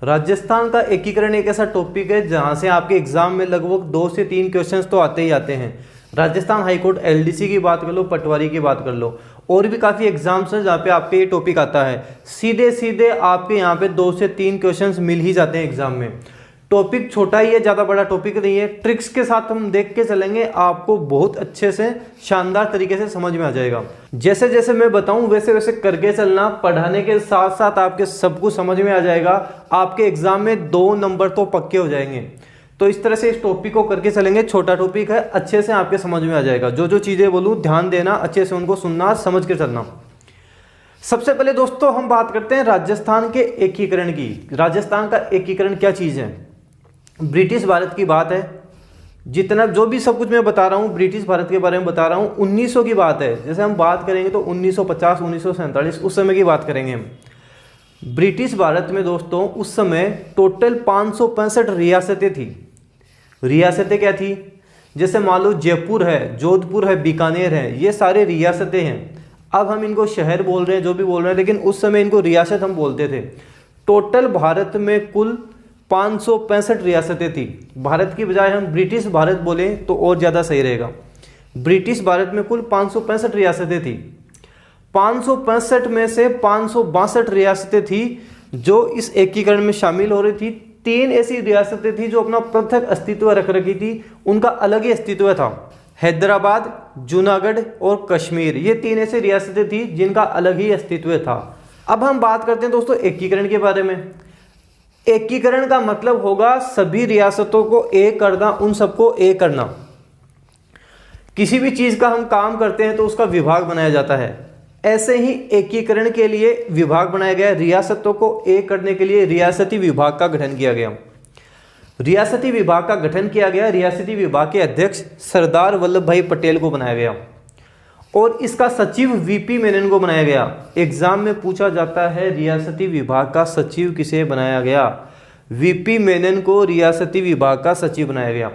राजस्थान का एकीकरण एक ऐसा टॉपिक है जहां से आपके एग्जाम में लगभग 2 से 3 क्वेश्चंस तो आते ही आते हैं। राजस्थान हाईकोर्ट एलडीसी की बात कर लो, पटवारी की बात कर लो, और भी काफ़ी एग्जाम्स हैं जहाँ पे आपके ये टॉपिक आता है। सीधे सीधे आपके यहाँ पे 2 से 3 क्वेश्चंस मिल ही जाते हैं एग्जाम में। टॉपिक छोटा ही है, ज़्यादा बड़ा टॉपिक नहीं है। ट्रिक्स के साथ हम देख के चलेंगे, आपको बहुत अच्छे से शानदार तरीके से समझ में आ जाएगा। जैसे जैसे मैं बताऊं वैसे वैसे करके चलना, पढ़ाने के साथ साथ आपके सब कुछ समझ में आ जाएगा। आपके एग्जाम में 2 नंबर तो पक्के हो जाएंगे। तो इस तरह से इस टॉपिक को करके चलेंगे। छोटा टॉपिक है, अच्छे से आपके समझ में आ जाएगा। जो जो चीज़ें बोलूँ ध्यान देना, अच्छे से उनको सुनना, समझ के चलना। सबसे पहले दोस्तों हम बात करते हैं राजस्थान के एकीकरण की। राजस्थान का एकीकरण क्या चीज़ है? ब्रिटिश भारत की बात है। जितना जो भी सब कुछ मैं बता रहा हूँ ब्रिटिश भारत के बारे में बता रहा हूँ। 1900 की बात है। जैसे हम बात करेंगे तो 1950, 1947 उस समय की बात करेंगे हम। ब्रिटिश भारत में दोस्तों उस समय टोटल 565 रियासतें थी। रियासतें क्या थी? जैसे मान लो जयपुर है, जोधपुर है, बीकानेर है, ये सारे रियासतें हैं। अब हम इनको शहर बोल रहे हैं, जो भी बोल रहे हैं, लेकिन उस समय इनको रियासत हम बोलते थे। टोटल भारत में कुल 565 रियासतें थी। भारत की बजाय हम ब्रिटिश भारत बोले तो और ज़्यादा सही रहेगा। ब्रिटिश भारत में कुल 565 रियासतें थी। 565 में से 562 रियासतें थी जो इस एकीकरण में शामिल हो रही थी। 3 ऐसी रियासतें थी जो अपना पृथक अस्तित्व रख रखी थी, उनका अलग ही अस्तित्व था। हैदराबाद, जूनागढ़ और कश्मीर, ये 3 ऐसी रियासतें थी जिनका अलग ही अस्तित्व था। अब हम बात करते हैं दोस्तों एकीकरण के बारे में। एकीकरण का मतलब होगा सभी रियासतों को एक करना, उन सबको एक करना। किसी भी चीज का हम काम करते हैं तो उसका विभाग बनाया जाता है। ऐसे ही एकीकरण के लिए विभाग बनाया गया। रियासतों को एक करने के लिए रियासती विभाग का गठन किया गया। रियासती विभाग का गठन किया गया। रियासती विभाग के अध्यक्ष सरदार वल्लभ भाई पटेल को बनाया गया और इसका सचिव वीपी मेनन को बनाया गया। एग्जाम में पूछा जाता है रियासती विभाग का सचिव किसे बनाया गया? वीपी मेनन को रियासती विभाग का सचिव बनाया गया।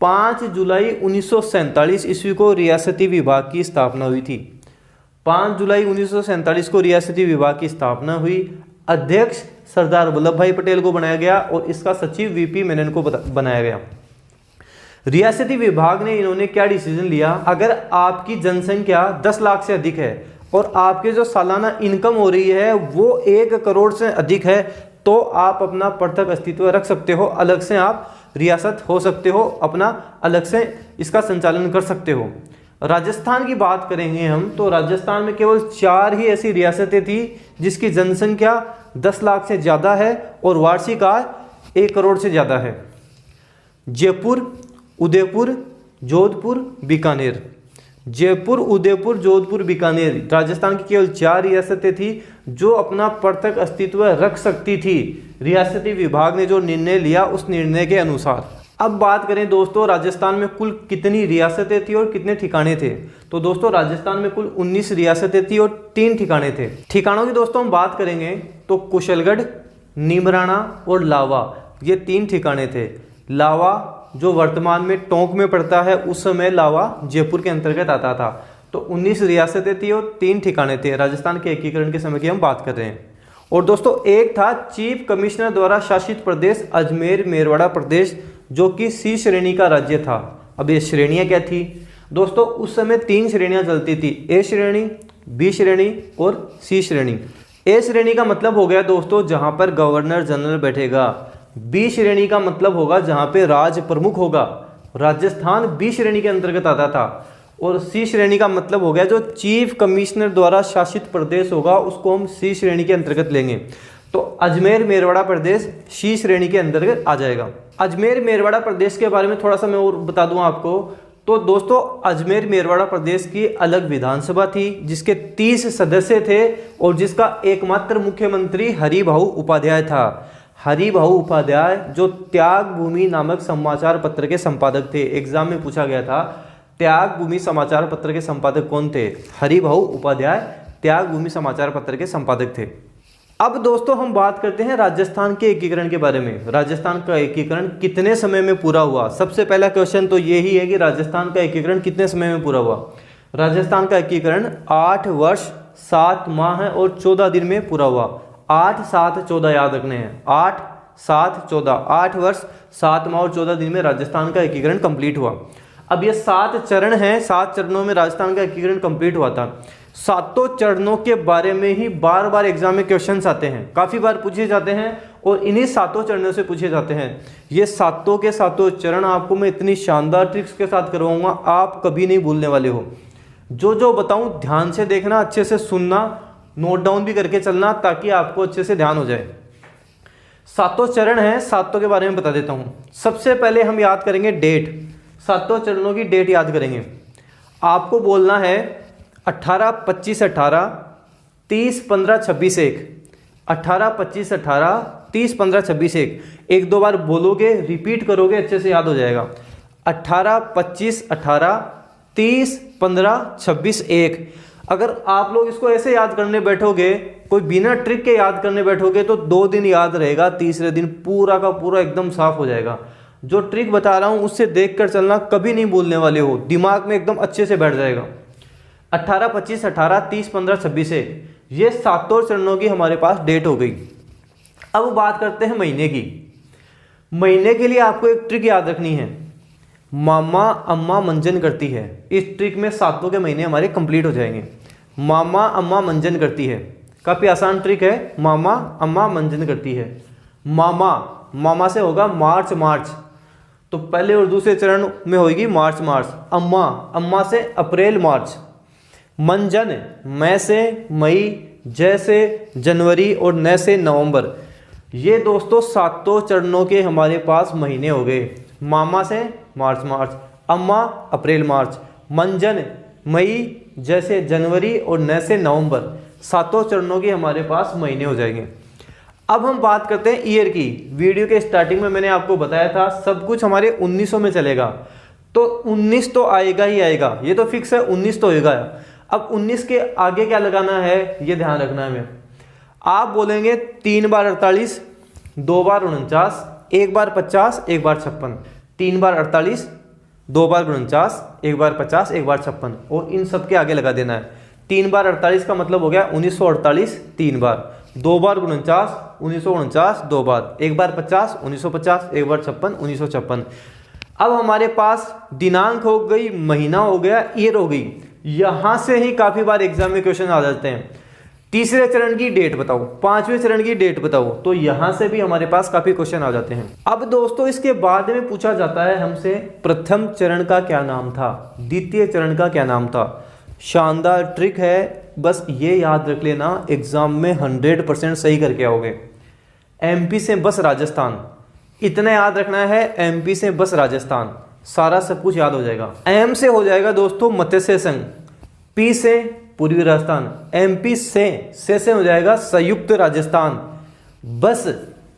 5 जुलाई 1947 ईस्वी को रियासती विभाग की स्थापना हुई थी। 5 जुलाई 1947 को रियासती विभाग की स्थापना हुई। अध्यक्ष सरदार वल्लभ भाई पटेल को बनाया गया और इसका सचिव वीपी मेनन को बनाया गया। रियासती विभाग ने इन्होंने क्या डिसीजन लिया? अगर आपकी जनसंख्या 10 लाख से अधिक है और आपके जो सालाना इनकम हो रही है वो 1 करोड़ से अधिक है तो आप अपना पृथक अस्तित्व रख सकते हो, अलग से आप रियासत हो सकते हो, अपना अलग से इसका संचालन कर सकते हो। राजस्थान की बात करेंगे हम तो राजस्थान में केवल 4 ही ऐसी रियासतें थी जिसकी जनसंख्या 10 लाख से ज़्यादा है और वार्षिक आय 1 करोड़ से ज़्यादा है। जयपुर, उदयपुर, जोधपुर, बीकानेर। जयपुर, उदयपुर, जोधपुर, बीकानेर राजस्थान की केवल 4 रियासतें थी जो अपना पृथक अस्तित्व रख सकती थी। रियासती विभाग ने जो निर्णय लिया उस निर्णय के अनुसार। अब बात करें दोस्तों राजस्थान में कुल कितनी रियासतें थी और कितने ठिकाने थे? तो दोस्तों राजस्थान में कुल 19 रियासतें थी और 3 ठिकाने थे। ठिकानों की दोस्तों हम बात करेंगे तो कुशलगढ़, नीमराना और लावा, ये 3 ठिकाने थे। लावा जो वर्तमान में टोंक में पड़ता है, उस समय लावा जयपुर के अंतर्गत आता था। तो 19 रियासतें थी और 3 ठिकाने थे। राजस्थान के एकीकरण के समय की हम बात कर रहे हैं। और दोस्तों एक था चीफ कमिश्नर द्वारा शासित प्रदेश अजमेर मेरवाड़ा प्रदेश, जो कि सी श्रेणी का राज्य था। अब ये श्रेणियां क्या थी दोस्तों? उस समय 3 श्रेणियां चलती थी, ए श्रेणी, बी श्रेणी और सी श्रेणी। ए श्रेणी का मतलब हो गया दोस्तों जहां पर गवर्नर जनरल बैठेगा। बी श्रेणी का मतलब होगा जहां पे राज प्रमुख होगा। राजस्थान बी श्रेणी के अंतर्गत आता था। और सी श्रेणी का मतलब हो गया जो चीफ कमिश्नर द्वारा शासित प्रदेश होगा, उसको हम सी श्रेणी के अंतर्गत लेंगे। तो अजमेर मेरवाड़ा प्रदेश सी श्रेणी के अंतर्गत आ जाएगा। अजमेर मेरवाड़ा प्रदेश के बारे में थोड़ा सा मैं और बता दूं आपको। तो दोस्तों अजमेर मेरवाड़ा प्रदेश की अलग विधानसभा थी जिसके 30 सदस्य थे और जिसका एकमात्र मुख्यमंत्री हरिभाऊ उपाध्याय था। हरिभाऊ उपाध्याय जो त्याग भूमि नामक समाचार पत्र के संपादक थे। एग्जाम में पूछा गया था त्याग भूमि समाचार पत्र के संपादक कौन थे? हरिभाऊ उपाध्याय त्याग भूमि समाचार पत्र के संपादक थे। अब दोस्तों हम बात करते हैं राजस्थान के एकीकरण के बारे में। राजस्थान का एकीकरण कितने समय में पूरा हुआ? सबसे पहला क्वेश्चन तो यही है कि राजस्थान का एकीकरण कितने समय में पूरा हुआ? राजस्थान का एकीकरण 8 वर्ष 7 माह और 14 दिन में पूरा हुआ। 8, 7, 14 याद रखने हैं। 8, 7, 14, 8 वर्ष 7 माह और 14 दिन में राजस्थान का एकीकरण कंप्लीट हुआ। अब ये 7 चरण हैं, 7 चरणों में राजस्थान का एकीकरण कंप्लीट हुआ था। 7 चरणों के बारे में ही बार बार एग्जाम में क्वेश्चंस आते हैं, काफ़ी बार पूछे जाते हैं और इन्हीं 7 चरणों से पूछे जाते हैं। ये 7 के 7 चरण आपको मैं इतनी शानदार ट्रिक्स के साथ करवाऊंगा, आप कभी नहीं भूलने वाले हो। जो जो बताऊं ध्यान से देखना, अच्छे से सुनना, नोट डाउन भी करके चलना, ताकि आपको अच्छे से ध्यान हो जाए। 7 चरण हैं, 7 के बारे में बता देता हूं। सबसे पहले हम याद करेंगे डेट, 7 चरणों की डेट याद करेंगे। आपको बोलना है 18, 25, 18, 30, 15, 26, 1, 18, 25, 18, 30, 15, 26, 1, एक दो बार बोलोगे, रिपीट करोगे, अच्छे से याद हो जाएगा। 18, 25, 18, 30, 15, 26, 1। अगर आप लोग इसको ऐसे याद करने बैठोगे, कोई बिना ट्रिक के याद करने बैठोगे तो 2 दिन याद रहेगा, तीसरे दिन पूरा का पूरा एकदम साफ हो जाएगा। जो ट्रिक बता रहा हूं उससे देख कर चलना, कभी नहीं भूलने वाले हो, दिमाग में एकदम अच्छे से बैठ जाएगा। 18, 25, 18, 30, 15, 26, 1, ये 7 चरणों की हमारे पास डेट हो गई। अब बात करते हैं महीने की। महीने के लिए आपको एक ट्रिक याद रखनी है, मामा अम्मा मंजन करती है। इस ट्रिक में 7 के महीने हमारे कंप्लीट हो जाएंगे। मामा अम्मा मंजन करती है, काफ़ी आसान ट्रिक है। मामा अम्मा मंजन करती है। मामा, मामा से होगा मार्च मार्च, तो पहले और दूसरे चरण में होगी मार्च मार्च। अम्मा, अम्मा से अप्रैल मार्च। मंजन, मैं से मई, जय से जनवरी और न से नवंबर। ये दोस्तों 7 चरणों के हमारे पास महीने हो गए। मामा से मार्च मार्च, अम्मा अप्रैल मार्च, मंजन मई, जैसे जनवरी और न से नवंबर। 7 चरणों के हमारे पास महीने हो जाएंगे। अब हम बात करते हैं ईयर की। वीडियो के स्टार्टिंग में मैंने आपको बताया था सब कुछ हमारे 1900 में चलेगा, तो 19 तो आएगा ही आएगा, ये तो फिक्स है, 19 तो होगा। अब 19 के आगे क्या लगाना है ये ध्यान रखना है। हमें आप बोलेंगे 3 बार 48, 2 बार 49, 1 बार 50, 1 बार 56। 3 बार 48, 2 बार 49, 1 बार 50, 1 बार 56, और इन सब के आगे लगा देना है। 3 बार 48 का मतलब हो गया 1948 3 बार, 2 बार 49 1949 2 बार, 1 बार 50 1950, 1 बार 56 1956। अब हमारे पास दिनांक हो गई, महीना हो गया, ईयर हो गई। यहां से ही काफी बार एग्जाम में क्वेश्चन आ जाते हैं, तीसरे चरण की डेट बताओ, 5वें चरण की डेट बताओ, तो यहां से भी हमारे पास काफी क्वेश्चन आ जाते हैं। अब दोस्तों इसके बाद में पूछा जाता है हमसे प्रथम चरण का क्या नाम था, द्वितीय चरण का क्या नाम था। शानदार ट्रिक है, बस ये याद रख लेना, एग्जाम में 100% सही करके आओगे। एमपी से बस राजस्थान, इतना याद रखना है, एमपी से बस राजस्थान, सारा सब कुछ याद हो जाएगा। एम से हो जाएगा दोस्तों मत्स्य संघ, पी से पूर्वी राजस्थान, एमपी से हो जाएगा संयुक्त राजस्थान, बस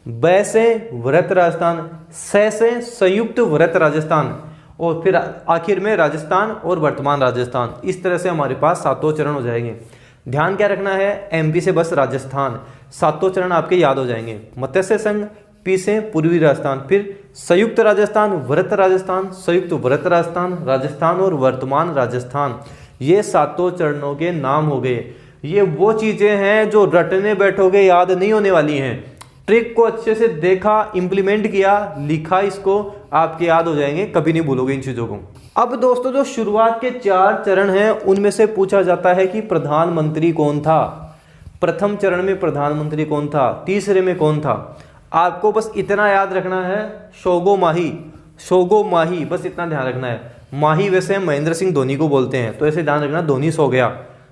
ब से वृत्त राजस्थान, से संयुक्त वृत्त राजस्थान, और फिर आखिर में राजस्थान और वर्तमान राजस्थान। इस तरह से हमारे पास 7 चरण हो जाएंगे। ध्यान क्या रखना है, एमपी से बस राजस्थान, 7 चरण आपके याद हो जाएंगे। मत्स्य संघ, पी से पूर्वी राजस्थान, फिर संयुक्त राजस्थान, वृत्त राजस्थान, संयुक्त वृत्त राजस्थान, राजस्थान और वर्तमान राजस्थान। ये 7 चरणों के नाम हो गए। ये वो चीजें हैं जो रटने बैठोगे याद नहीं होने वाली हैं। ट्रिक को अच्छे से देखा, इंप्लीमेंट किया, लिखा, इसको आपके याद हो जाएंगे, कभी नहीं भूलोगे इन चीजों को। अब दोस्तों जो शुरुआत के 4 चरण हैं उनमें से पूछा जाता है कि प्रधानमंत्री कौन था। प्रथम चरण में प्रधानमंत्री कौन था, तीसरे में कौन था। आपको बस इतना याद रखना है, शोगो माही, शोगो माही, बस इतना ध्यान रखना है। माही वैसे महेंद्र सिंह धोनी को बोलते हैं, तो ऐसे ध्यान रखना, धोनी सो गया,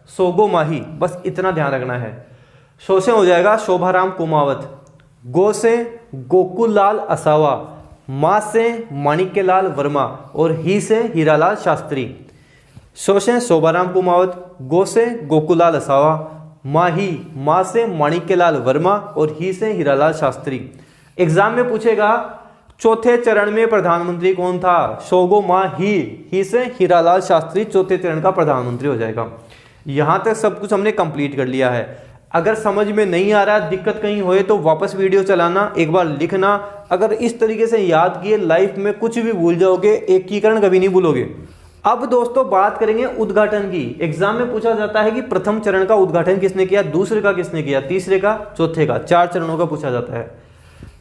सोगो माही, बस इतना ध्यान रखना है। शो से हो जाएगा शोभाराम कुमावत, गो से गोकुल लाल असावा, माँ से माणिक्यलाल वर्मा, और ही से हीरालाल शास्त्री। शो से शोभाराम कुमावत, गो से गोकुलाल असावा, माँ से माणिक्यलाल वर्मा, और ही से हीरालाल शास्त्री। एग्जाम में पूछेगा चौथे चरण में प्रधानमंत्री कौन था, शोगो माँ ही से हीरालाल शास्त्री चौथे चरण का प्रधानमंत्री हो जाएगा। यहां तक सब कुछ हमने कंप्लीट कर लिया है। अगर समझ में नहीं आ रहा, दिक्कत कहीं होए तो वापस वीडियो चलाना, एक बार लिखना। अगर इस तरीके से याद किए, लाइफ में कुछ भी भूल जाओगे, एकीकरण कभी नहीं भूलोगे। अब दोस्तों बात करेंगे उद्घाटन की। एग्जाम में पूछा जाता है कि प्रथम चरण का उद्घाटन किसने किया, दूसरे का किसने किया, तीसरे का, चौथे का, 4 चरणों का पूछा जाता है।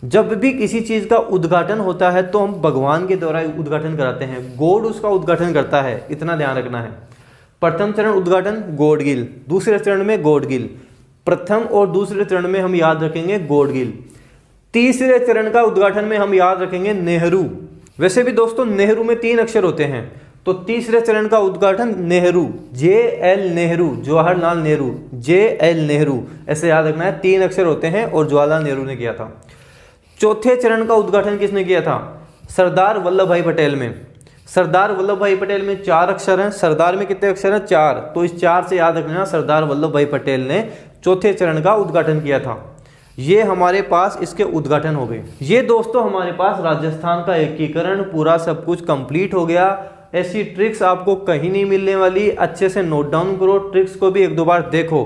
जब भी किसी चीज का उद्घाटन होता है तो हम भगवान के द्वारा उद्घाटन कराते हैं, गॉड उसका उद्घाटन करता है, इतना ध्यान रखना है। प्रथम चरण उद्घाटन गॉडगिल, दूसरे चरण में गॉडगिल, प्रथम और दूसरे चरण में हम याद रखेंगे गॉडगिल, तीसरे चरण का उद्घाटन में हम याद रखेंगे नेहरू। वैसे भी दोस्तों नेहरू में 3 अक्षर होते हैं, तो तीसरे चरण का उद्घाटन नेहरू, JL नेहरू, जवाहरलाल नेहरू, JL नेहरू, ऐसे याद रखना है, 3 अक्षर होते हैं और जवाहरलाल नेहरू ने किया था। चौथे चरण का उद्घाटन किसने किया था, सरदार वल्लभ भाई पटेल में। सरदार वल्लभ भाई पटेल में 4 अक्षर हैं, सरदार में कितने अक्षर हैं, 4, तो इस 4 से याद रखना, सरदार वल्लभ भाई पटेल ने चौथे चरण का उद्घाटन किया था। ये हमारे पास इसके उद्घाटन हो गए। ये दोस्तों हमारे पास राजस्थान का एकीकरण पूरा सब कुछ कंप्लीट हो गया। ऐसी ट्रिक्स आपको कहीं नहीं मिलने वाली, अच्छे से नोट डाउन करो, ट्रिक्स को भी 1-2 बार देखो।